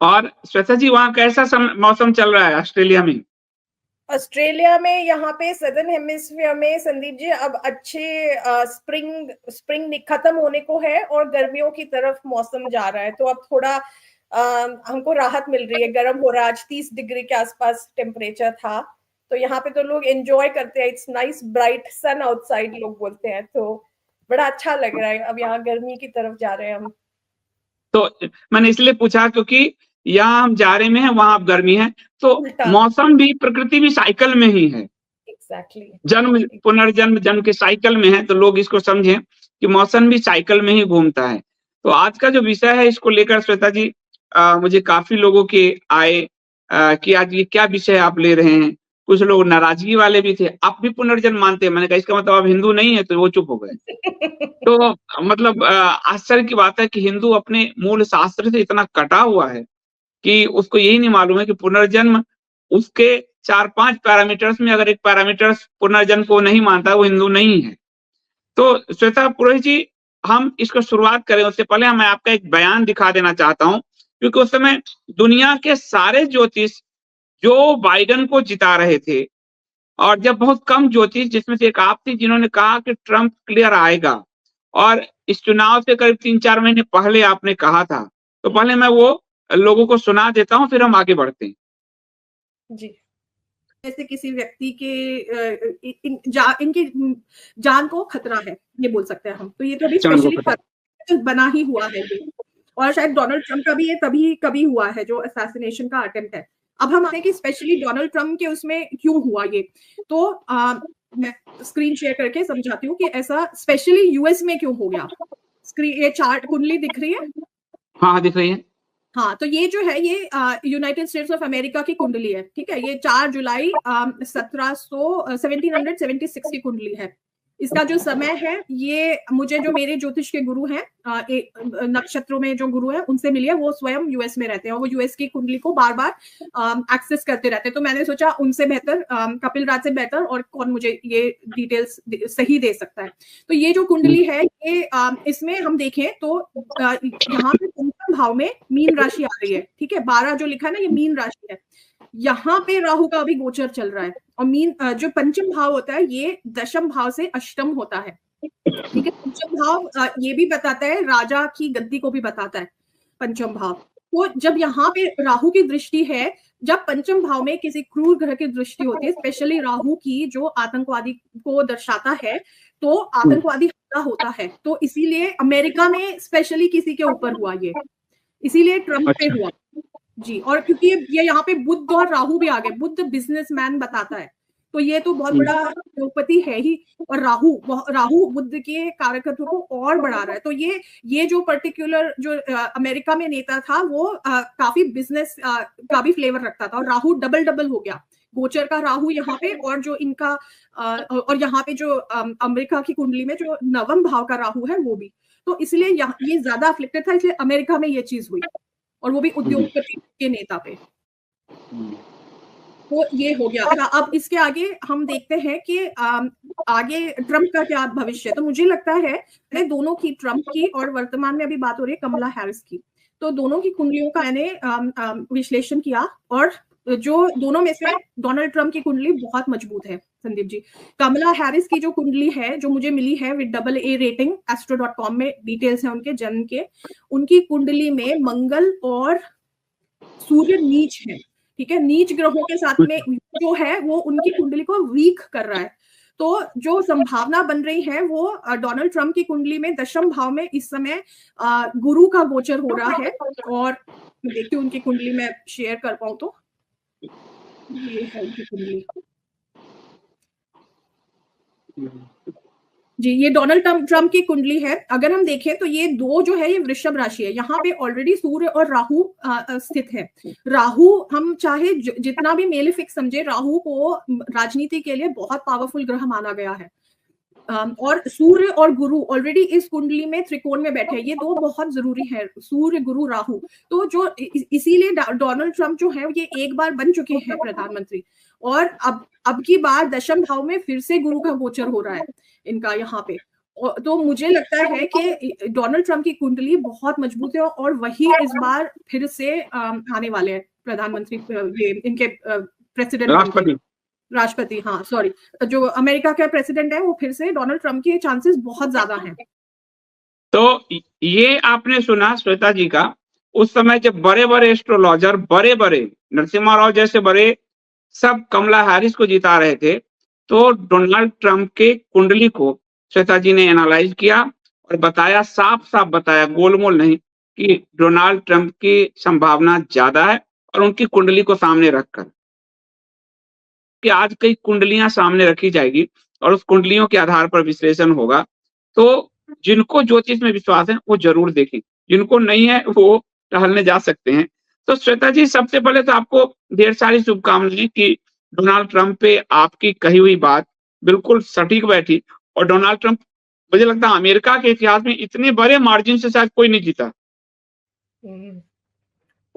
और श्वेता जी वहाँ कैसा मौसम चल रहा है ऑस्ट्रेलिया में? ऑस्ट्रेलिया में यहाँ पे सदर्न हेमिस्फीयर में संदीप जी अब अच्छे स्प्रिंग खत्म होने को है और गर्मियों की तरफ मौसम जा रहा है, तो अब थोड़ा हमको राहत मिल रही है। गर्म हो रहा है, आज 30 डिग्री के आसपास टेम्परेचर था, तो यहाँ पे तो लोग एंजॉय करते हैं। It's nice bright sun outside लोग बोलते हैं, तो बड़ा अच्छा लग रहा है। अब यहाँ गर्मी की तरफ जा रहे हैं हम। तो मैंने इसलिए पूछा क्योंकि यहाँ हम जाड़े में हैं, वहाँ अब गर्मी है, तो उल्टा मौसम भी, प्रकृति भी साइकिल में ही है। एग्जैक्टली जन्म पुनर्जन्म जन्म के साइकिल में है, तो लोग इसको समझें कि मौसम भी साइकिल में ही घूमता है। तो आज का जो विषय है इसको लेकर श्वेता जी, मुझे काफी लोगों के आए कि आज ये क्या विषय आप ले रहे हैं। कुछ लोग नाराजगी वाले भी थे, आप भी पुनर्जन्म मानते हैं? मैंने कहा इसका मतलब आप हिंदू नहीं है, तो वो चुप हो गए। तो मतलब आश्चर्य की बात है कि हिंदू अपने मूल शास्त्र से इतना कटा हुआ है कि उसको यही नहीं मालूम है कि पुनर्जन्म उसके 4-5 पैरामीटर्स में अगर एक पैरामीटर्स पुनर्जन्म को नहीं मानता है, वो हिंदू नहीं है। तो श्वेता पुरोहित जी, हम इसको शुरुआत करें उससे पहले मैं आपका एक बयान दिखा देना चाहता हूँ, क्योंकि उस समय दुनिया के सारे ज्योतिष जो बाइडेन को जिता रहे थे, और जब बहुत कम ज्योतिष, जिसमें से एक आप थी, जिन्होंने कहा कि ट्रंप क्लियर आएगा, और इस चुनाव से करीब 3-4 महीने पहले आपने कहा था। तो पहले मैं वो लोगों को सुना देता हूँ, फिर हम आगे बढ़ते हैं। जी, जैसे किसी व्यक्ति के इनकी जान को खतरा है, ये बोल सकते हैं हम। तो ये तो अभी स्पेशली बना ही हुआ है ये, और शायद डोनाल्ड ट्रंप का भी ये तभी कभी हुआ है जो असैसिनेशन का अटेम्प्ट है। अब हम आते हैं कि स्पेशली डोनाल्ड ट्रंप के उसमें क्यों हुआ ये। तो मैं स्क्रीन शेयर करके समझाती हूँ कि ऐसा स्पेशली यूएस में क्यों हो गया। स्क्रीन, ये चार्ट कुंडली दिख रही है? हाँ, दिख रही है। हाँ, तो ये जो है ये यूनाइटेड स्टेट्स ऑफ अमेरिका की कुंडली है, ठीक है। ये 4 जुलाई 1776 की कुंडली है। इसका जो समय है, ये मुझे जो मेरे ज्योतिष के गुरु हैं, नक्षत्रों में जो गुरु हैं, उनसे मिली है। वो स्वयं यूएस में रहते हैं और वो यूएस की कुंडली को बार बार एक्सेस करते रहते हैं। तो मैंने सोचा उनसे बेहतर, कपिल राज से बेहतर और कौन मुझे ये डिटेल्स सही दे सकता है। तो ये जो कुंडली है, ये इसमें हम देखें तो यहाँ पे पंचम भाव में मीन राशि आ रही है, ठीक है। 12 जो लिखा है ना, ये मीन राशि है। यहाँ पे राहु का अभी गोचर चल रहा है, और मीन जो पंचम भाव होता है, ये दशम भाव से अष्टम होता है, ठीक है। पंचम भाव ये भी बताता है, राजा की गद्दी को भी बताता है पंचम भाव। तो जब यहाँ पे राहु की दृष्टि है, जब पंचम भाव में किसी क्रूर ग्रह की दृष्टि होती है, स्पेशली राहु की, जो आतंकवादी को दर्शाता है, तो आतंकवादी हमला होता है। तो इसीलिए अमेरिका में स्पेशली किसी के ऊपर हुआ ये, इसीलिए ट्रंप पे हुआ जी। और क्योंकि ये यहाँ पे बुध और राहु भी आ गए, बुध बिजनेसमैन बताता है, तो ये तो बहुत बड़ा उद्योगपति है ही। और राहु बुध के कारकत्व को और बढ़ा रहा है। तो ये जो पर्टिकुलर जो अमेरिका में नेता था, वो काफी बिजनेस का भी फ्लेवर रखता था, और राहु डबल हो गया। गोचर का राहु यहाँ पे, और जो इनका और यहाँ पे जो अमेरिका की कुंडली में जो नवम भाव का राहु है, वो भी। तो इसलिए ये ज्यादा अफ्लिक्टेड था, इसलिए अमेरिका में ये चीज हुई, और वो भी उद्योगपति के नेता पे। तो ये हो गया था। अब इसके आगे हम देखते हैं कि आगे ट्रंप का क्या भविष्य है। तो मुझे लगता है दोनों की, ट्रंप की और वर्तमान में अभी बात हो रही है कमला हैरिस की, तो दोनों की कुंडलियों का मैंने विश्लेषण किया, और जो दोनों में से डोनाल्ड ट्रंप की कुंडली बहुत मजबूत है संदीप जी। कमला हैरिस की जो कुंडली है, जो मुझे मिली है विद AA रेटिंग, astro.com में डिटेल्स है उनके जन्म के, उनकी कुंडली में मंगल और सूर्य नीच है, ठीक है। नीच ग्रहों के साथ में जो है वो उनकी कुंडली को वीक कर रहा है। तो जो संभावना बन रही है, वो डोनाल्ड ट्रंप की कुंडली में दशम भाव में इस समय गुरु का गोचर हो रहा है। और देखती हूँ उनकी कुंडली में शेयर कर पाऊं तो ये है उनकी कुंडली जी। ये डोनाल्ड ट्रंप की कुंडली है। अगर हम देखें तो ये दो जो है, ये वृषभ राशि है। यहाँ पे ऑलरेडी सूर्य और राहु स्थित है। राहु, हम चाहे जितना भी मेलेफिक समझे, राहु को राजनीति के लिए बहुत पावरफुल ग्रह माना गया है। और सूर्य और गुरु ऑलरेडी इस कुंडली में त्रिकोण में बैठे हैं। ये दो बहुत जरूरी है, सूर्य, गुरु, राहु। तो जो इसीलिए डोनाल्ड ट्रंप जो है, ये एक बार बन चुके हैं प्रधानमंत्री, और अब की बार दशम भाव में फिर से गुरु का गोचर हो रहा है इनका यहाँ पे। तो मुझे लगता है कि डोनाल्ड ट्रंप की कुंडली बहुत मजबूत है और वही इस बार फिर से आने वाले हैं प्रधानमंत्री, ये इनके प्रेसिडेंट बन के। राष्ट्रपति। राष्ट्रपति, हाँ सॉरी, जो अमेरिका का प्रेसिडेंट है वो फिर से डोनाल्ड ट्रंप के चांसेस बहुत ज्यादा हैं। तो ये आपने सुना श्वेता जी का, उस समय जब बड़े-बड़े एस्ट्रोलॉजर, बड़े-बड़े नरसिम्हा राव जैसे बड़े सब कमला हैरिस को जिता रहे थे, तो डोनाल्ड ट्रंप के कुंडली को श्वेता जी ने एनालाइज किया और बताया, साफ-साफ बताया, गोलमोल नहीं, कि डोनाल्ड ट्रंप की संभावना ज्यादा है, और उनकी कुंडली को सामने रखकर कि आज कई कुंडलियां सामने रखी जाएगी और उस कुंडलियों के आधार पर विश्लेषण होगा। तो जिनको ज्योतिष में विश्वास है वो जरूर देखें, जिनको नहीं है वो टहलने जा सकते हैं। तो श्वेता जी, सबसे पहले तो आपको ढेर सारी शुभकामनाएं कि डोनाल्ड ट्रंप पे आपकी कही हुई बात बिल्कुल सटीक बैठी, और डोनाल्ड ट्रंप, मुझे लगता है अमेरिका के इतिहास में इतने बड़े मार्जिन से शायद कोई नहीं जीता।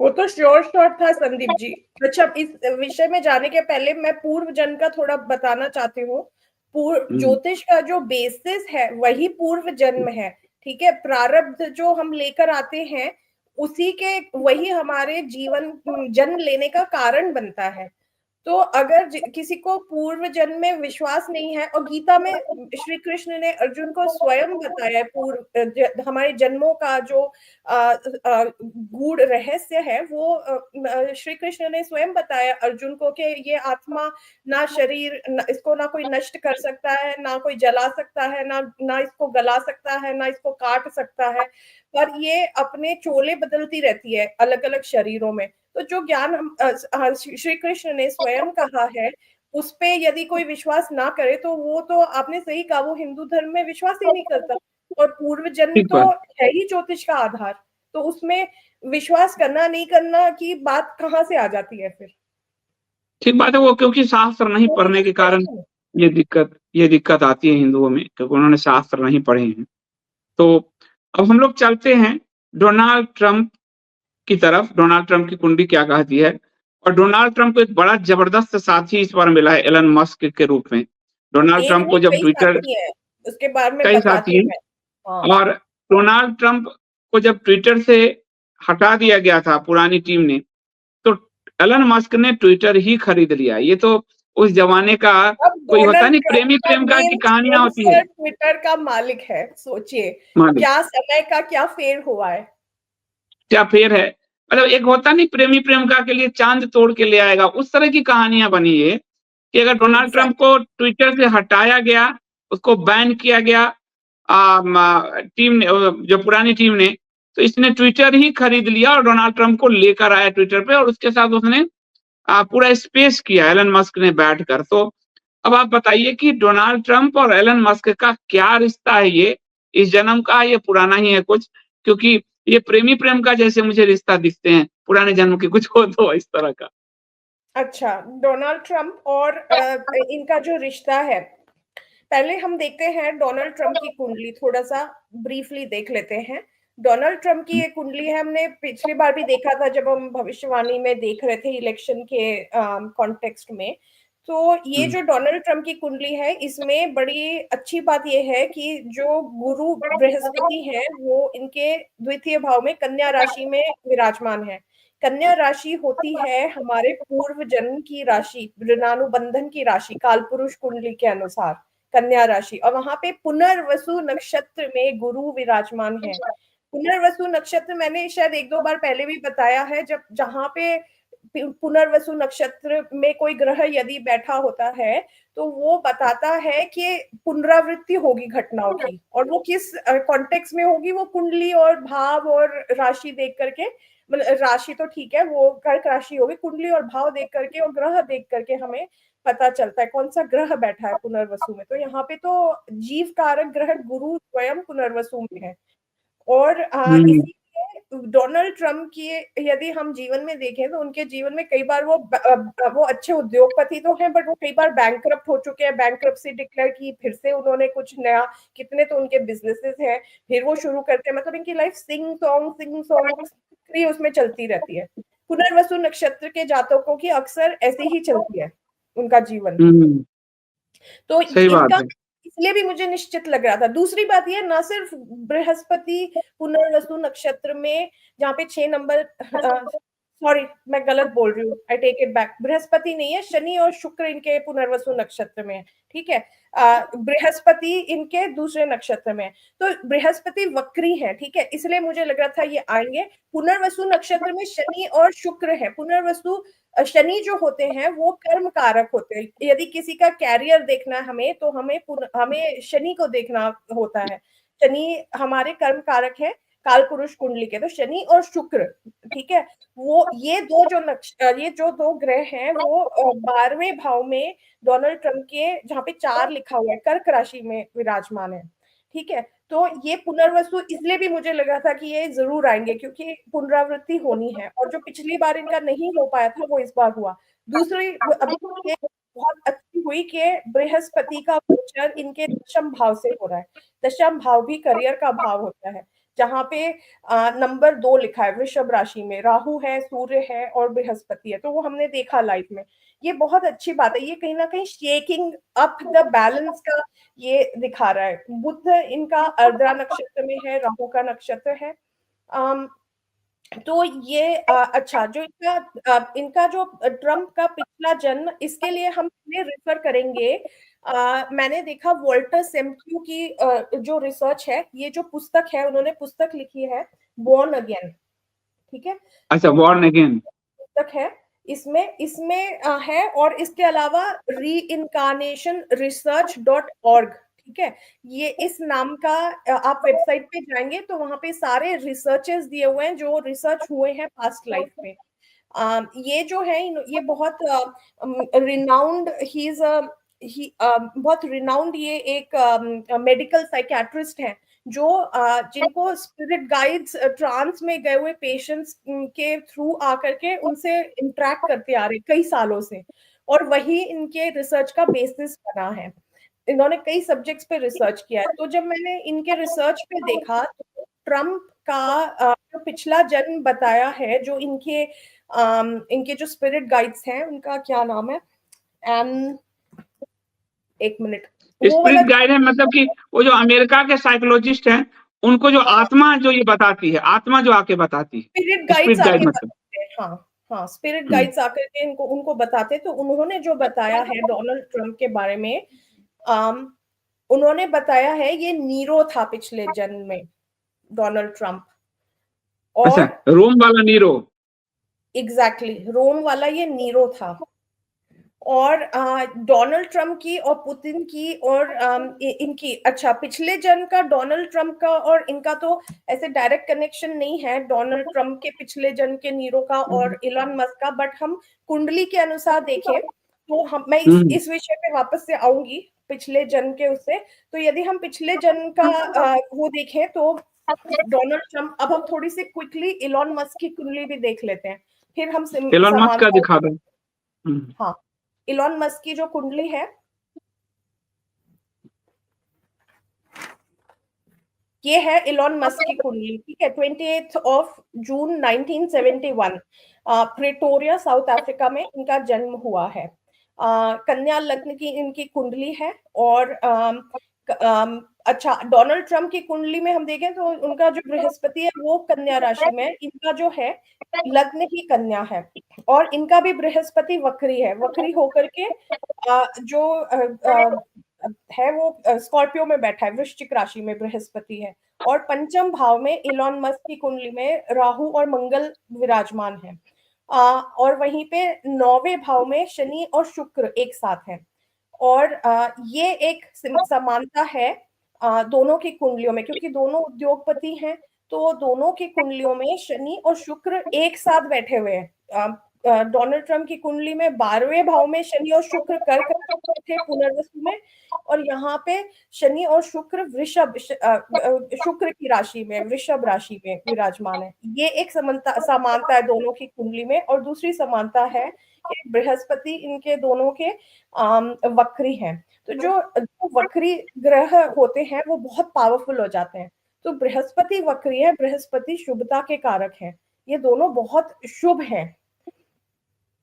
वो तो श्योर शॉट था संदीप जी। अच्छा, इस विषय में जाने के पहले मैं पूर्व जन्म का थोड़ा बताना चाहती हूँ। ज्योतिष का जो बेसिस है वही पूर्व जन्म है, ठीक है। प्रारब्ध जो हम लेकर आते हैं उसी के वही हमारे जीवन जन्म लेने का कारण बनता है। तो अगर किसी को पूर्व जन्म में विश्वास नहीं है, और गीता में श्री कृष्ण ने अर्जुन को स्वयं बताया पूर्व हमारे जन्मों का जो गूढ़ रहस्य है वो श्री कृष्ण ने स्वयं बताया अर्जुन को कि ये आत्मा ना शरीर इसको ना कोई नष्ट कर सकता है, ना कोई जला सकता है, ना इसको गला सकता है, ना इसको काट सकता है, पर ये अपने चोले बदलती रहती है अलग अलग शरीरों में। तो जो ज्ञान हम श्री कृष्ण ने स्वयं कहा है उस पे यदि कोई विश्वास ना करे तो वो तो आपने सही कहा, वो हिंदू धर्म में विश्वास ही नहीं करता। और पूर्व जन्म तो है ही ज्योतिष का आधार, तो उसमें विश्वास करना नहीं करना की बात कहाँ से आ जाती है फिर? ठीक बात है, वो क्योंकि शास्त्र नहीं पढ़ने के कारण ये दिक्कत आती है हिंदुओं में, क्योंकि उन्होंने शास्त्र नहीं पढ़े हैं। तो अब हम लोग चलते हैं डोनाल्ड ट्रंप की तरफ। डोनाल्ड ट्रंप की कुंडली क्या कहती है, और डोनाल्ड ट्रंप को एक बड़ा जबरदस्त साथी इस बार मिला है एलन मस्क के रूप में। डोनाल्ड ट्रंप को जब ट्विटर, उसके बारे में कई साथी हैं, और डोनाल्ड ट्रंप को जब ट्विटर से हटा दिया गया था पुरानी टीम ने, तो एलन मस्क ने ट्विटर ही खरीद लिया। ये तो उस जमाने का कोई होता नहीं, प्रेमी प्रेमिका की कहानियां होती है। ट्विटर का मालिक है, सोचिए क्या समय का क्या फेर हुआ है, क्या फेर है। मतलब एक होता नहीं, प्रेमी प्रेमिका के लिए चांद तोड़ के ले आएगा, उस तरह की कहानियां बनी है कि अगर डोनाल्ड ट्रंप को ट्विटर से हटाया गया, उसको बैन किया गया टीम ने, जो पुरानी टीम ने, तो इसने ट्विटर ही खरीद लिया और डोनाल्ड ट्रंप को लेकर आया ट्विटर पे, और उसके साथ उसने पूरा स्पेस किया एलन मस्क ने बैठकर। तो अब आप बताइए कि डोनाल्ड ट्रंप और एलन मस्क का क्या रिश्ता है, ये इस जन्म का, ये पुराना ही है कुछ, क्योंकि ये प्रेमी प्रेम का जैसे मुझे रिश्ता दिखते हैं, पुराने जन्म के कुछ हो तो इस तरह का। अच्छा, डोनाल्ड ट्रंप और इनका जो रिश्ता है, पहले हम देखते हैं डोनाल्ड ट्रंप की कुंडली, थोड़ा सा ब्रीफली देख लेते हैं। डोनाल्ड ट्रंप की ये कुंडली है, हमने पिछली बार भी देखा था जब हम भविष्यवाणी में देख रहे थे इलेक्शन के कॉन्टेक्स्ट में। तो ये जो डोनाल्ड ट्रंप की कुंडली है, इसमें बड़ी अच्छी बात ये है कि जो गुरु बृहस्पति है वो इनके द्वितीय भाव में कन्या राशि में विराजमान है। कन्या राशि होती है हमारे पूर्व जन्म की राशि, ऋणानुबंधन की राशि, कालपुरुष कुंडली के अनुसार कन्या राशि, और वहां पे पुनर्वसु नक्षत्र में गुरु विराजमान है। पुनर्वसु नक्षत्र मैंने शायद एक दो बार पहले भी बताया है, जब जहां पे पुनर्वसु नक्षत्र में कोई ग्रह यदि बैठा होता है तो वो बताता है कि पुनरावृत्ति होगी घटनाओं की, और वो किस कॉन्टेक्स्ट में होगी, वो कुंडली और भाव और राशि देख करके, मतलब राशि तो ठीक है वो कर्क राशि होगी, कुंडली और भाव देख करके और ग्रह देख करके हमें पता चलता है कौन सा ग्रह बैठा है पुनर्वसु में। तो यहाँ पे तो जीव कारक ग्रह गुरु स्वयं पुनर्वसु में है। और इसीलिए डोनाल्ड ट्रंप की यदि हम जीवन में देखें तो उनके जीवन में कई बार वो अच्छे उद्योगपति तो हैं, बट वो कई बार बैंकक्रप्ट हो चुके हैं, बैंकक्रप्सी डिक्लेयर की, फिर से उन्होंने कुछ नया, कितने तो उनके बिजनेसेस हैं, फिर वो शुरू करते हैं, मतलब इनकी लाइफ सिंग सॉन्ग उसमें चलती रहती है। पुनर्वसु नक्षत्र के जातकों की अक्सर ऐसे ही चलती है उनका जीवन। तो सही बात है। इसलिए भी मुझे निश्चित लग रहा था। दूसरी बात ये, ना सिर्फ बृहस्पति पुनर्वसु नक्षत्र में, जहाँ पे 6 नंबर, सॉरी मैं गलत बोल रही हूँ, I take it back, Brihaspati नहीं है, शनि और शुक्र इनके पुनर्वसु नक्षत्र में है, ठीक है। बृहस्पति इनके दूसरे नक्षत्र में है, तो बृहस्पति वक्री है, ठीक है, इसलिए मुझे लग रहा था ये आएंगे। पुनर्वसु नक्षत्र में शनि और शुक्र है। पुनर्वसु शनि जो होते हैं वो कर्म कारक होते हैं। यदि किसी का कैरियर देखना है हमें, तो हमें शनि को देखना होता है। शनि हमारे कर्म कारक है काल पुरुष कुंडली के, तो शनि और शुक्र, ठीक है, वो ये जो दो ग्रह हैं वो 12वें भाव में डोनाल्ड ट्रंप के, जहाँ पे 4 लिखा हुआ है, कर्क राशि में विराजमान है, ठीक है। तो ये पुनर्वसु इसलिए भी मुझे लगा था कि ये जरूर आएंगे, क्योंकि पुनरावृत्ति होनी है, और जो पिछली बार इनका नहीं हो पाया था वो इस बार हुआ। दूसरी अभी बहुत अच्छी हुई कि बृहस्पति का गोचर इनके दशम भाव से हो रहा है। दशम भाव भी करियर का भाव होता है, जहाँ पे नंबर 2 लिखा है वृषभ राशि में, राहु है, सूर्य है और बृहस्पति है, तो वो हमने देखा लाइफ में। ये बहुत अच्छी बात है, ये कहीं ना कहीं शेकिंग अप द बैलेंस का ये दिखा रहा है। बुध इनका अर्द्रा नक्षत्र में है, राहु का नक्षत्र है। तो ये अच्छा, जो इनका जो ट्रम्प का पिछला जन्म, इसके लिए हम रेफर करेंगे। मैंने देखा वॉल्टर सेम्क्यू की जो रिसर्च है, ये जो पुस्तक है, उन्होंने पुस्तक लिखी है बॉर्न अगेन, ठीक है। अच्छा, बॉर्न अगेन पुस्तक है, इसमें है, और इसके अलावा reincarnationresearch.org, ठीक है, ये इस नाम का आप वेबसाइट पे जाएंगे तो वहां पे सारे रिसर्चेस दिए हुए हैं जो रिसर्च हुए हैं पास्ट लाइफ में। ये जो है, ये बहुत रिनाउंड, बहुत रिनाउंड, ये एक मेडिकल साइकियाट्रिस्ट है, जो जिनको स्पिरिट गाइड्स ट्रांस में गए हुए पेशेंट्स के थ्रू आकर के उनसे इंटरेक्ट करते आ रहे कई सालों से, और वही इनके रिसर्च का बेसिस बना है। इन्होंने कई सब्जेक्ट्स पे रिसर्च किया है। तो जब मैंने इनके रिसर्च पे देखा, तो ट्रम्प का जो पिछला जन्म बताया है, जो इनके जो स्पिरिट गाइड्स हैं, उनका क्या नाम है, एक मिनट, वो वाला स्पिरिट गाइड है, मतलब कि वो जो अमेरिका के साइकोलॉजिस्ट हैं, उनको जो आत्मा जो ये बताती है, आत्मा जो आके बताती है, स्पिरिट गाइड्स गाइड आके मतलब। बताते हैं। हाँ हाँ, स्पिरिट गाइड्स आकर के उनको बताते। तो उन्होंने जो बताया है डोनाल्ड ट्रम्प के बारे में, उन्होंने बताया है ये नीरो था पिछले जन्म में, डोनाल्ड ट्रम्प। और अच्छा, रोम वाला नीरो। एग्जैक्टली, रोम वाला ये नीरो था। और डोनाल्ड ट्रम्प की और पुतिन की और इनकी, अच्छा, पिछले जन्म का डोनाल्ड ट्रम्प का और इनका तो ऐसे डायरेक्ट कनेक्शन नहीं है, डोनाल्ड ट्रम्प के पिछले जन्म के नीरो का और इलॉन मस्क का, बट हम कुंडली के अनुसार देखें तो मैं इस विषय पे वापस से आऊंगी, पिछले जन्म के उससे। तो यदि हम पिछले जन्म का वो देखें, तो डोनाल्ड ट्रम्प, अब हम थोड़ी सी क्विकली इलॉन मस्क की कुंडली भी देख लेते हैं, फिर हम इलॉन मस्क का दिखा दो। हाँ, इलॉन मस्क की जो कुंडली है, ये है इलॉन मस्क की कुंडली, ठीक है, 28 जून 1971 प्रेटोरिया साउथ अफ्रीका में इनका जन्म हुआ है। कन्या लग्न की इनकी कुंडली है। और अच्छा, डोनाल्ड ट्रम्प की कुंडली में हम देखें तो उनका जो बृहस्पति है वो कन्या राशि में, इनका जो है लग्न ही कन्या है, और इनका भी बृहस्पति वक्री है, वक्री होकर के जो है वो स्कॉर्पियो में बैठा है, वृश्चिक राशि में बृहस्पति है। और पंचम भाव में इलॉन मस्क की कुंडली में राहु और मंगल विराजमान है। और वहीं पे 9वें भाव में शनि और शुक्र एक साथ हैं। और ये एक समानता है दोनों की कुंडलियों में, क्योंकि दोनों उद्योगपति हैं, तो दोनों की कुंडलियों में शनि और शुक्र एक साथ बैठे हुए हैं। डोनाल्ड ट्रम्प की कुंडली में 12वें भाव में शनि और शुक्र कर्क थे पुनर्वसु में, और यहाँ पे शनि और शुक्र शुक्र की राशि में, वृषभ राशि में विराजमान है। ये एक समानता है दोनों की कुंडली में। और दूसरी समानता है कि बृहस्पति इनके दोनों के वक्री हैं। तो जो वक्री ग्रह होते हैं वो बहुत पावरफुल हो जाते हैं। तो बृहस्पति वक्री है, बृहस्पति शुभता के कारक हैं, ये दोनों बहुत शुभ हैं।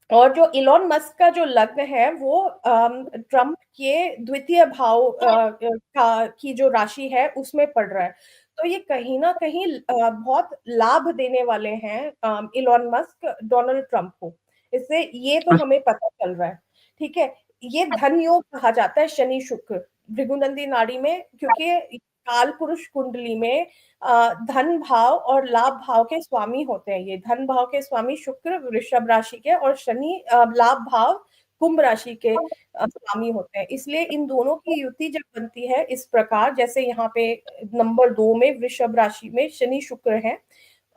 और जो इलॉन मस्क का जो लग्न है वो ट्रम्प के द्वितीय भाव की जो राशि है उसमें पड़ रहा है। तो ये कहीं ना कहीं बहुत लाभ देने वाले हैं इलॉन मस्क डोनाल्ड ट्रम्प को। इससे ये तो हमें पता चल रहा है। ठीक है, ये धन योग कहा जाता है शनि शुक्र भृगुनंदी नाड़ी में, क्योंकि काल पुरुष कुंडली में धन भाव और लाभ भाव के स्वामी होते हैं। ये धन भाव के स्वामी शुक्र वृषभ राशि के और शनि लाभ भाव कुंभ राशि के स्वामी होते हैं। इसलिए इन दोनों की युति जब बनती है इस प्रकार, जैसे यहाँ पे नंबर 2 में वृषभ राशि में शनि शुक्र है,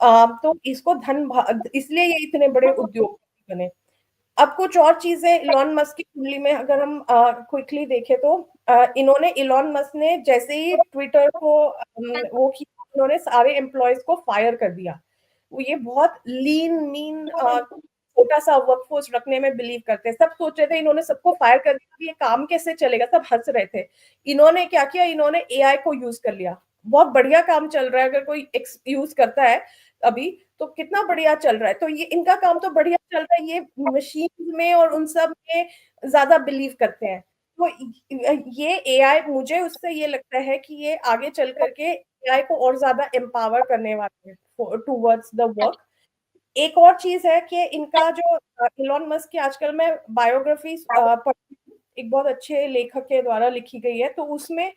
तो इसको इसलिए ये इतने बड़े उद्योगपति बने। अब कुछ और चीजें इलॉन मस्क की कुंडली में अगर हम क्विकली देखें तो इन्होंने इलॉन मस्क ने जैसे ही ट्विटर को वो किया, इन्होंने सारे एम्प्लॉयज को फायर कर दिया। वो ये बहुत लीन मीन छोटा सा वर्कफोर्स रखने में बिलीव करते हैं। सब सोच रहे थे इन्होंने सबको फायर कर दिया, ये काम कैसे चलेगा, सब हंस रहे थे। इन्होंने क्या किया, इन्होंने एआई को यूज कर लिया। बहुत बढ़िया काम चल रहा है, अगर कोई यूज करता है अभी तो कितना बढ़िया चल रहा है। तो ये इनका काम तो बढ़िया चल रहा है, ये मशीन में और उन सब में ज्यादा बिलीव करते हैं। तो ये एआई, मुझे उससे ये लगता है कि ये आगे चल करके एआई को और ज्यादा एम्पावर करने वाले हैं टूवर्ड्स द वर्क। एक और चीज है कि इनका जो इलॉन मस्क की आजकल मैं बायोग्राफी एक बहुत अच्छे लेखक के द्वारा लिखी गई है, तो उसमें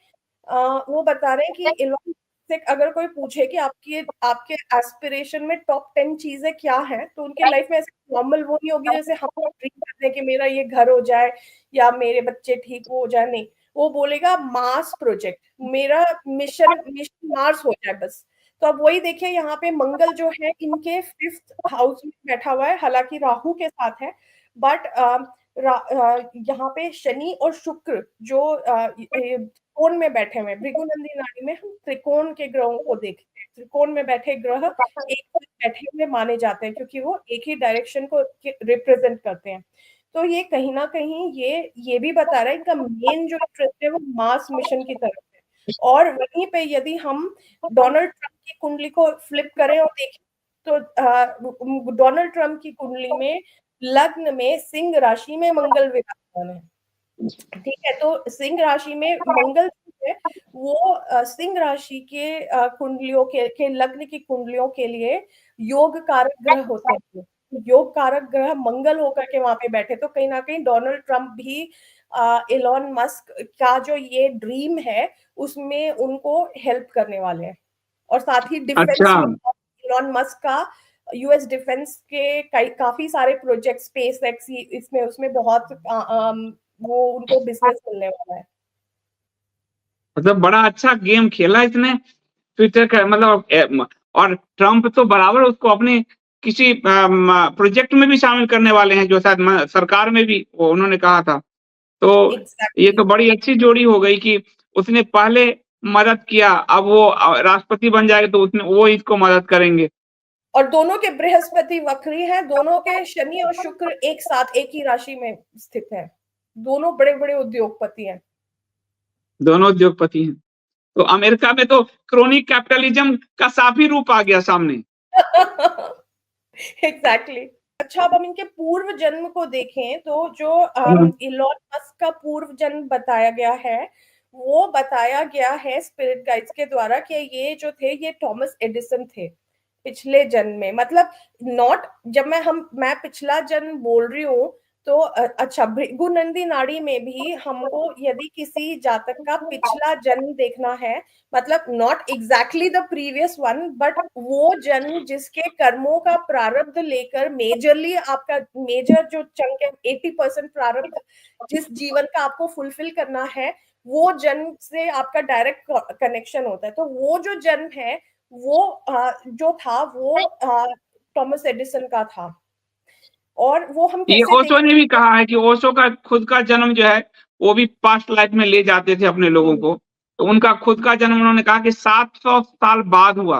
वो बता रहे हैं कि इलॉन से अगर कोई पूछे कि आपके एस्पिरेशन में टॉप 10 चीजें क्या हैं, तो उनके लाइफ में ऐसे नॉर्मल वो नहीं होगी जैसे हम ड्रीम करते हैं कि मेरा ये घर हो जाए या मेरे बच्चे ठीक हो जाए। नहीं, वो बोलेगा मार्स प्रोजेक्ट, मेरा मिशन मार्स हो जाए बस। तो अब वही देखिए, यहाँ पे मंगल जो है इनके 5th हाउस में बैठा हुआ है, हालांकि राहु के साथ है, बट यहाँ पे शनि और शुक्र जो त्रिकोण में बैठे हुए हैं। भृगुनंदी नाड़ी में हम त्रिकोण के ग्रहों को देखते हैं। त्रिकोण में बैठे ग्रह एक साथ बैठे हुए माने जाते हैं, क्योंकि वो एक ही डायरेक्शन को रिप्रेजेंट करते हैं। तो ये कहीं ना कहीं ये भी बता रहा है इनका मेन जो इंटरेस्ट है वो मार्स मिशन की तरफ है। और वहीं पे यदि हम डोनाल्ड ट्रंप की कुंडली को फ्लिप करें और देखें तो डोनाल्ड ट्रंप की कुंडली में लग्न में सिंह राशि में मंगल विराजमान है। ठीक है, तो सिंह राशि में मंगल है वो सिंह राशि के कुंडलियों के लग्न की कुंडलियों के लिए योग कारक ग्रह होते हैं। योग कारक ग्रह मंगल होकर के वहां पे बैठे, तो कहीं ना कहीं डोनाल्ड ट्रंप भी इलॉन मस्क का जो ये ड्रीम है उसमें उनको हेल्प करने वाले हैं। और साथ ही डिफेंस इलॉन मस्क का यूएस डिफेंस के काफी सारे प्रोजेक्ट, स्पेस एक्स इसमें उसमें बहुत वो उनको बिजनेस मिलने वाला है। मतलब बड़ा अच्छा गेम खेला इसने ट्विटर का, मतलब और ट्रम्प तो बराबर उसको अपने किसी प्रोजेक्ट में भी शामिल करने वाले हैं, जो शायद सरकार में भी वो उन्होंने कहा था। तो ये तो बड़ी अच्छी जोड़ी हो गई कि उसने पहले मदद किया, अब वो राष्ट्रपति बन जाएगा तो उसने वो इसको मदद करेंगे। और दोनों के बृहस्पति वक्री हैं, दोनों के शनि और शुक्र एक साथ एक ही राशि में स्थित है। दोनों बड़े बड़े उद्योगपति हैं। दोनों उद्योगपति हैं। तो अमेरिका में तो क्रोनिक कैपिटलिज्म का साफ ही रूप आ गया सामने। एग्जैक्टली। अच्छा, अब हम इनके पूर्व जन्म को देखें तो जो इलॉन मस्क का पूर्व जन्म बताया गया है, वो बताया गया है स्पिरिट गाइड्स के द्वारा कि ये जो थे ये थॉमस एडिसन थे पिछले जन्म में। मतलब नॉट, जब मैं पिछला जन्म बोल रही हूँ तो अच्छा, भृगुनंदी नाड़ी में भी हमको यदि किसी जातक का पिछला जन्म देखना है, मतलब not exactly the previous one, but वो जन्म जिसके कर्मों का प्रारब्ध लेकर मेजरली आपका मेजर जो चंक है 80% प्रारब्ध जिस जीवन का आपको फुलफिल करना है, वो जन्म से आपका डायरेक्ट कनेक्शन होता है। तो वो जो जन्म है वो जो था वो थॉमस एडिसन का था। और वो हम ये ओशो ने भी कहा है कि ओशो का खुद का जन्म जो है वो भी पास्ट लाइफ में ले जाते थे अपने लोगों को, तो उनका खुद का जन्म उन्होंने कहा कि 700 साल बाद हुआ।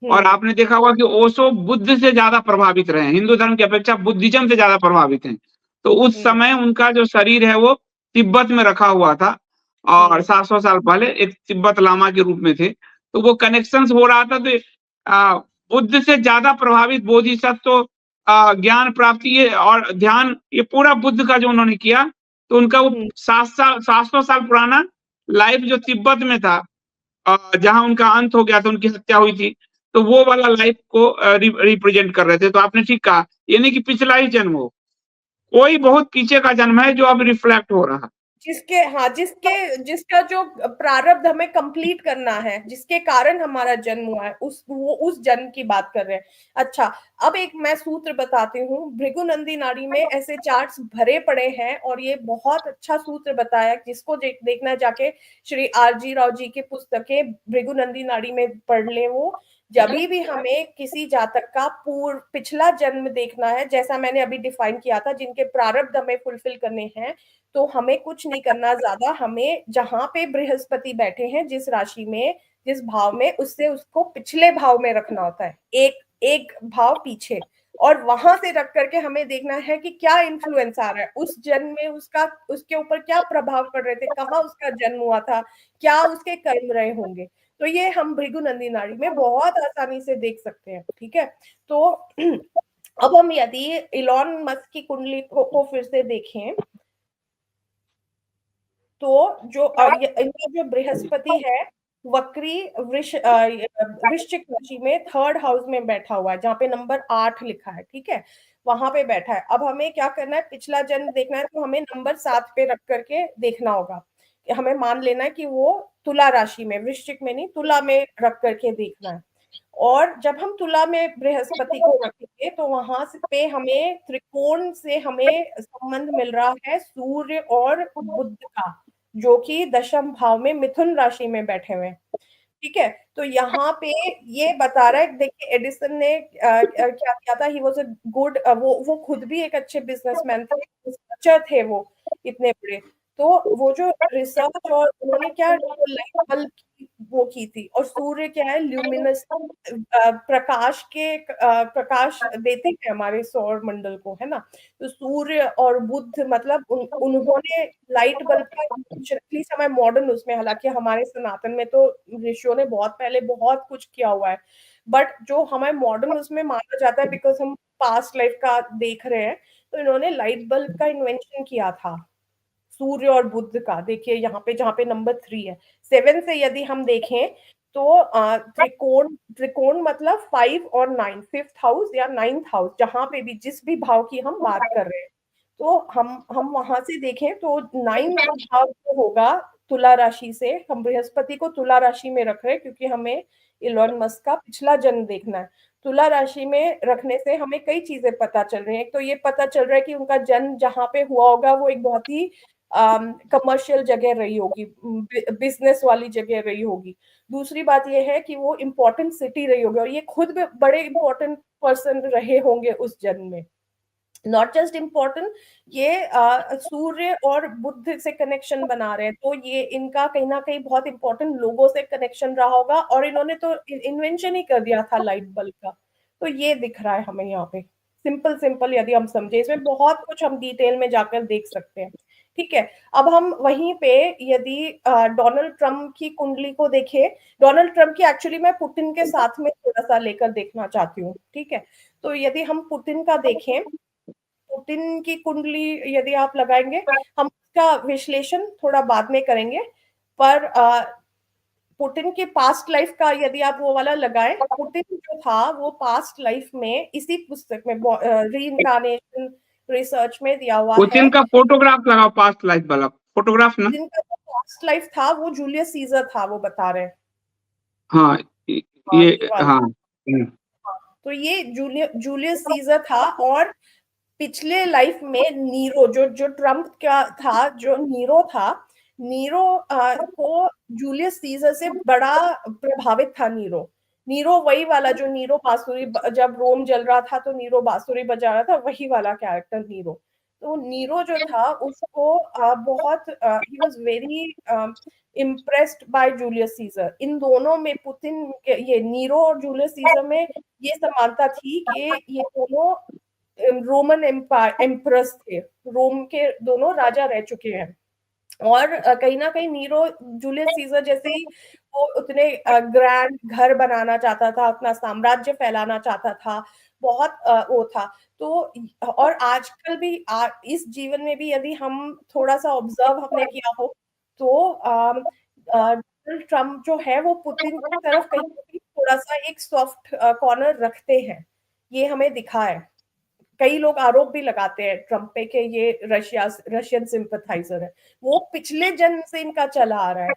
और आपने देखा होगा कि ओशो बुद्ध से ज्यादा प्रभावित रहे, हिंदू धर्म की अपेक्षा बुद्धिज्म से ज्यादा प्रभावित हैं। तो उस समय उनका जो शरीर है वो तिब्बत में रखा हुआ था और 700 साल पहले एक तिब्बत लामा के रूप में थे। तो वो कनेक्शंस हो रहा था। तो बुद्ध से ज्यादा प्रभावित बोधिसत्व ज्ञान प्राप्ति ये और ध्यान, ये पूरा बुद्ध का जो उन्होंने किया, तो उनका वो 700 साल पुराना लाइफ जो तिब्बत में था, जहां उनका अंत हो गया था, उनकी हत्या हुई थी, तो वो वाला लाइफ को रिप्रेजेंट कर रहे थे। तो आपने ठीक कहा, ये नहीं कि पिछला ही जन्म हो, कोई बहुत पीछे का जन्म है जो अब रिफ्लेक्ट हो रहा। जिसका जो प्रारब्ध हमें कंप्लीट करना है, जिसके कारण हमारा जन्म हुआ है, उस जन्म की बात कर रहे हैं। अच्छा, अब एक मैं सूत्र बताती हूँ। भृगुनंदी नाड़ी में ऐसे चार्ट्स भरे पड़े हैं और ये बहुत अच्छा सूत्र बताया, जिसको देखना है जाके श्री R.G. राव जी की पुस्तकें भृगुनंदी नाड़ी में पढ़ ले। वो जब भी हमें किसी जातक का पिछला जन्म देखना है, जैसा मैंने अभी डिफाइन किया था, जिनके प्रारब्ध हमें फुलफिल करने हैं, तो हमें कुछ नहीं करना ज्यादा। हमें जहां पे बृहस्पति बैठे हैं, जिस राशि में, जिस भाव में, उससे उसको पिछले भाव में रखना होता है, एक भाव पीछे, और वहां से रख करके हमें देखना है कि क्या इन्फ्लुएंस आ रहा है उस जन्म में, उसके ऊपर क्या प्रभाव पड़ रहे थे, कहाँ उसका जन्म हुआ था, क्या उसके कर्म रहे होंगे। तो ये हम भृगुनंदी नाड़ी में बहुत आसानी से देख सकते हैं। ठीक है, तो अब हम यदि इलॉन मस्क की कुंडली को फिर से देखें, तो जो इनका जो बृहस्पति है, वक्री वृश्चिक राशि में 3rd हाउस में बैठा हुआ है, जहां पे नंबर 8 लिखा है। ठीक है, वहां पे बैठा है। अब हमें क्या करना है, पिछला जन्म देखना है, तो हमें नंबर 7 पे रख करके देखना होगा। हमें मान लेना है कि वो तुला राशि में, वृश्चिक में नहीं, तुला में रख करके देखना है। और जब हम तुला में बृहस्पति को रखेंगे, तो वहां से पे हमें त्रिकोण से हमें संबंध मिल रहा है सूर्य और बुध का, जो कि 10th भाव में मिथुन राशि में बैठे हुए हैं। ठीक है, तो यहाँ पे ये बता रहा है, देखिए एडिसन ने क्या किया था, ही वाज अ गुड, वो खुद भी एक अच्छे बिजनेसमैन थे, रिसर्चर थे वो, इतने बड़े। तो वो जो रिसर्च, और उन्होंने क्या लाइट बल्ब की वो की थी, और सूर्य क्या है, ल्यूमिनस, प्रकाश देते हैं हमारे सौर मंडल को, है ना। तो सूर्य और बुध, मतलब उन्होंने लाइट बल्ब का एटलीस्ट हमें मॉडर्न उसमें, हालांकि हमारे सनातन में तो ऋषियों ने बहुत पहले बहुत कुछ किया हुआ है, बट जो हमें मॉडर्न उसमें माना जाता है, बिकॉज हम पास्ट लाइफ का देख रहे हैं, तो इन्होंने लाइट बल्ब का इन्वेंशन किया था, सूर्य और बुध का। देखिए यहाँ पे, जहाँ पे नंबर 3 है, 7 से यदि हम देखें, तो त्रिकोण, त्रिकोण मतलब 5 और 9, 5th हाउस या 9th हाउस, जहां पे भी, जिस भी भाव की हम बात कर रहे हैं, तो हम वहां से देखें, तो 9th भाव जो होगा तुला राशि से, हम बृहस्पति को तुला राशि में रख रहे हैं, क्योंकि हमें इलॉन मस्क का पिछला जन्म देखना है। तुला राशि में रखने से हमें कई चीजें पता चल रही है। एक तो ये पता चल रहा है कि उनका जन्म जहां पे हुआ होगा, वो एक बहुत ही कमर्शियल जगह रही होगी, बिजनेस वाली जगह रही होगी। दूसरी बात यह है कि वो इम्पोर्टेंट सिटी रही होगी, और ये खुद भी बड़े इम्पोर्टेंट पर्सन रहे होंगे उस जन्म में। नॉट जस्ट इम्पोर्टेंट, ये सूर्य और बुध से कनेक्शन बना रहे हैं, तो ये इनका कहीं ना कहीं बहुत इंपॉर्टेंट लोगों से कनेक्शन रहा होगा, और इन्होंने तो इन्वेंशन ही कर दिया था लाइट बल्ब का। तो ये दिख रहा है हमें यहाँ पे, सिंपल सिंपल यदि हम समझे, इसमें बहुत कुछ हम डिटेल में जाकर देख सकते हैं। ठीक है, अब हम वहीं पे यदि डोनाल्ड ट्रम्प की कुंडली को देखें, डोनाल्ड ट्रम्प की एक्चुअली मैं पुतिन के साथ में थोड़ा सा लेकर देखना चाहती हूँ। ठीक है, तो यदि हम पुतिन का देखें, पुतिन की कुंडली यदि आप लगाएंगे, हम उसका विश्लेषण थोड़ा बाद में करेंगे, पर पुतिन के पास्ट लाइफ का यदि आप वो वाला लगाएं, पुतिन जो था वो पास्ट लाइफ में इसी पुस्तक में रीइंकार्नेशन रिसर्च में दिया हुआ है। पुतिन का फोटोग्राफ लगाओ, पास्ट लाइफ वाला फोटोग्राफ ना, जिनका पास्ट लाइफ था वो जूलियस सीजर था, वो बता रहे हैं। हाँ ये हाँ। तो ये जूलियस सीजर था, और पिछले लाइफ में नीरो, जो ट्रम्प का था, जो नीरो था, नीरो को जूलियस सीजर से बड़ा प्रभावित था। नीरो वही वाला जो नीरो बांसुरी, जब रोम जल रहा था तो नीरो बांसुरी बजा रहा था, वही वाला कैरेक्टर नीरो। तो नीरो जो था उसको बहुत ही was very impressed by Julius Caesar. इन दोनों में, पुतिन ये नीरो और जूलियस सीजर में ये समानता थी कि ये दोनों रोमन एम्परस थे, रोम के दोनों राजा रह चुके हैं। और कहीं ना कहीं नीरो जूलियस सीजर जैसे ही वो उतने ग्रैंड घर बनाना चाहता था, अपना साम्राज्य फैलाना चाहता था, बहुत वो था। तो और आजकल भी इस जीवन में भी यदि हम थोड़ा-सा ऑब्जर्व हमने किया हो तो डोनाल्ड ट्रम्प जो है वो पुतिन की तरफ कहीं न कहीं थोड़ा-सा एक सॉफ्ट कॉर्नर रखते हैं। ये हमें दिखा है। कई लोग आरोप भी लगाते हैं ट्रम्प पे कि ये रशियन सिंपैथाइजर है। वो पिछले जन्म से इनका चला आ रहा है,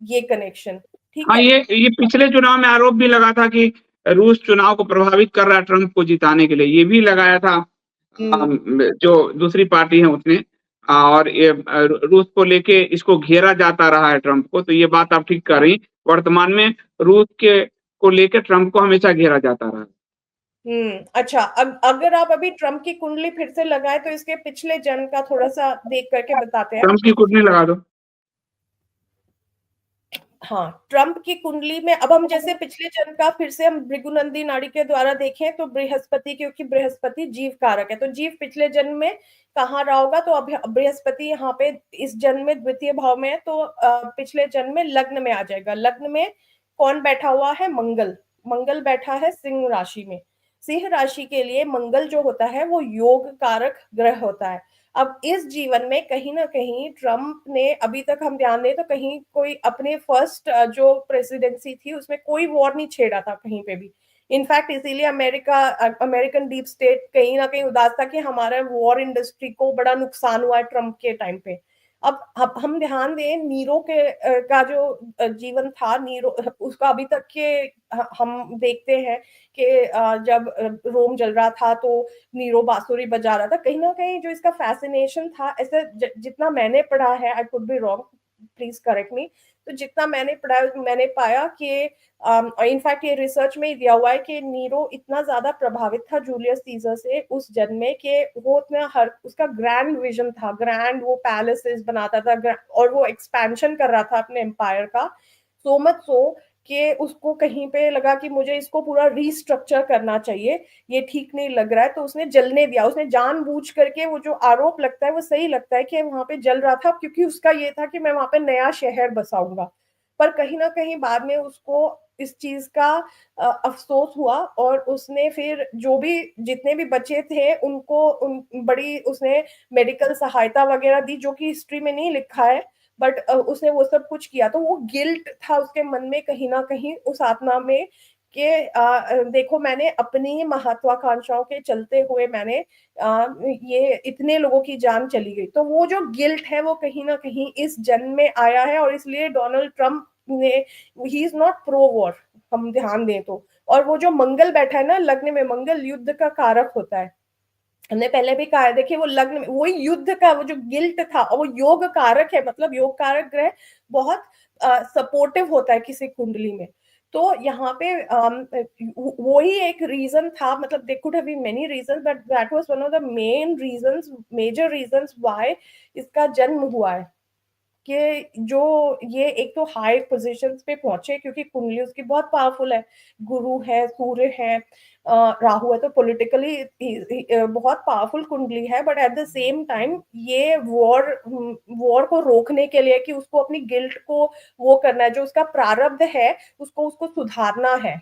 ये कनेक्शन, ठीक हाँ, है? ये पिछले चुनाव में आरोप भी लगा था कि रूस चुनाव को प्रभावित कर रहा है ट्रम्प को जिताने के लिए। ये भी लगाया था जो दूसरी पार्टी है उसने, और ये रूस को लेके इसको घेरा जाता रहा है ट्रम्प को। तो ये बात आप ठीक कर रही। वर्तमान में रूस को लेके ट्रम्प को हमेशा घेरा जाता रहा है। अच्छा, अगर आप अभी ट्रम्प की कुंडली फिर से लगाए तो इसके पिछले जन्म का थोड़ा-सा देख करके बताते हैं। ट्रम्प की कुंडली लगा दो। हाँ, ट्रम्प की कुंडली में अब हम जैसे पिछले जन्म का फिर से हम भृगुनंदी नाड़ी के द्वारा देखें तो बृहस्पति, क्योंकि बृहस्पति जीव कारक है, तो जीव पिछले जन्म में कहाँ रहा होगा, तो अब बृहस्पति यहाँ पे इस जन्म में द्वितीय भाव में है, तो पिछले जन्म में लग्न में आ जाएगा। लग्न में कौन बैठा हुआ है? मंगल। मंगल बैठा है सिंह राशि में। सिंह राशि के लिए मंगल जो होता है वो योग कारक ग्रह होता है। अब इस जीवन में कहीं ना कहीं ट्रम्प ने, अभी तक हम ध्यान दें तो कहीं कोई अपने फर्स्ट जो प्रेसिडेंसी थी उसमें कोई वॉर नहीं छेड़ा था कहीं पे भी। इनफैक्ट इसीलिए अमेरिकन डीप स्टेट कहीं ना कहीं उदास था कि हमारा वॉर इंडस्ट्री को बड़ा नुकसान हुआ है ट्रम्प के टाइम पे। अब हम ध्यान दें नीरो का जो जीवन था, नीरो उसका अभी तक के हम देखते हैं कि जब रोम जल रहा था तो नीरो बांसुरी बजा रहा था। कहीं ना कहीं जो इसका फैसिनेशन था, ऐसे जितना मैंने पढ़ा है, I could be wrong, please correct मी, तो जितना मैंने पढ़ा मैंने पाया कि इनफैक्ट ये रिसर्च में ही दिया हुआ है कि नीरो इतना ज्यादा प्रभावित था जूलियस सीजर से उस जन्म में कि वो उतना उसका ग्रैंड विजन था, ग्रैंड वो पैलेसेस बनाता था और वो एक्सपेंशन कर रहा था अपने एम्पायर का, सो मच सो कि उसको कहीं पे लगा कि मुझे इसको पूरा रीस्ट्रक्चर करना चाहिए, ये ठीक नहीं लग रहा है, तो उसने जलने दिया। उसने जानबूझ करके, वो जो आरोप लगता है वो सही लगता है कि वहां पे जल रहा था क्योंकि उसका ये था कि मैं वहां पे नया शहर बसाऊंगा। पर कहीं ना कहीं बाद में उसको इस चीज का अफसोस हुआ और उसने फिर जो भी जितने भी बचे थे उनको बड़ी उसने मेडिकल सहायता वगैरह दी, जो कि हिस्ट्री में नहीं लिखा है, बट उसने वो सब कुछ किया। तो वो गिल्ट था उसके मन में कहीं ना कहीं, उस आत्मा में, कि देखो मैंने अपनी महत्वाकांक्षाओं के चलते हुए मैंने ये इतने लोगों की जान चली गई। तो वो जो गिल्ट है वो कहीं ना कहीं इस जन्म में आया है, और इसलिए डोनाल्ड ट्रम्प ने, he is not pro war, हम ध्यान दें तो। और वो जो मंगल बैठा है ना लग्न में, मंगल युद्ध का कारक होता है, हमने पहले भी कहा है, देखिए वो लग्न में वही युद्ध का वो जो गिल्ट था, और वो योग कारक है, मतलब योग कारक ग्रह बहुत सपोर्टिव होता है किसी कुंडली में। तो यहाँ पे वही एक रीजन था, मतलब they could have been many reasons, but that was one of the main reasons, major reasons why इसका जन्म हुआ है, कि जो ये एक तो हाई पोजीशंस पे पहुंचे क्योंकि कुंडली उसकी बहुत पावरफुल है, गुरु है, सूर्य है, राहु है, तो पॉलिटिकली बहुत पावरफुल कुंडली है। But at the same time ये वॉर को रोकने के लिए, कि उसको अपनी गिल्ट को वो करना है, जो उसका प्रारब्ध है उसको सुधारना है।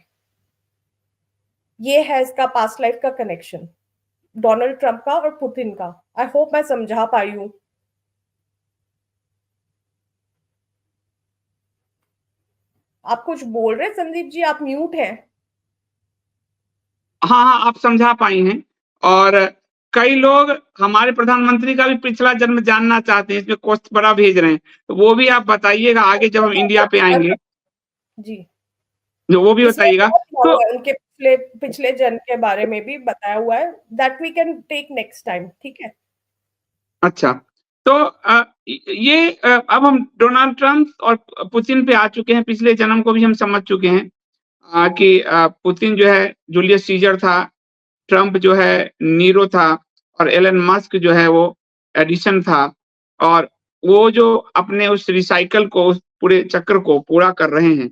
ये है इसका पास्ट लाइफ का कनेक्शन, डोनाल्ड ट्रम्प का और पुतिन का। आई होप मैं समझा पाई हूँ। आप कुछ बोल रहे हैं संदीप जी? आप म्यूट हैं। हाँ, आप समझा पाई हैं। और कई लोग हमारे प्रधानमंत्री का भी पिछला जन्म जानना चाहते हैं, इसमें क्वेश्चन बड़ा भेज रहे हैं, तो वो भी आप बताइएगा आगे जब हम इंडिया पे आएंगे जी, जो वो भी बताइएगा। तो उनके पिछले जन्म के बारे में भी बताया हुआ है, that we can take next time, ठीक है? अच्छा, तो ये अब हम डोनाल्ड ट्रम्प और पुतिन पे आ चुके हैं। पिछले जन्म को भी हम समझ चुके हैं कि पुतिन जो है जूलियस सीजर था, ट्रम्प जो है नीरो था, और एलन मस्क जो है वो एडिसन था। और वो जो अपने उस रिसाइकल को, उस पूरे चक्र को पूरा कर रहे हैं,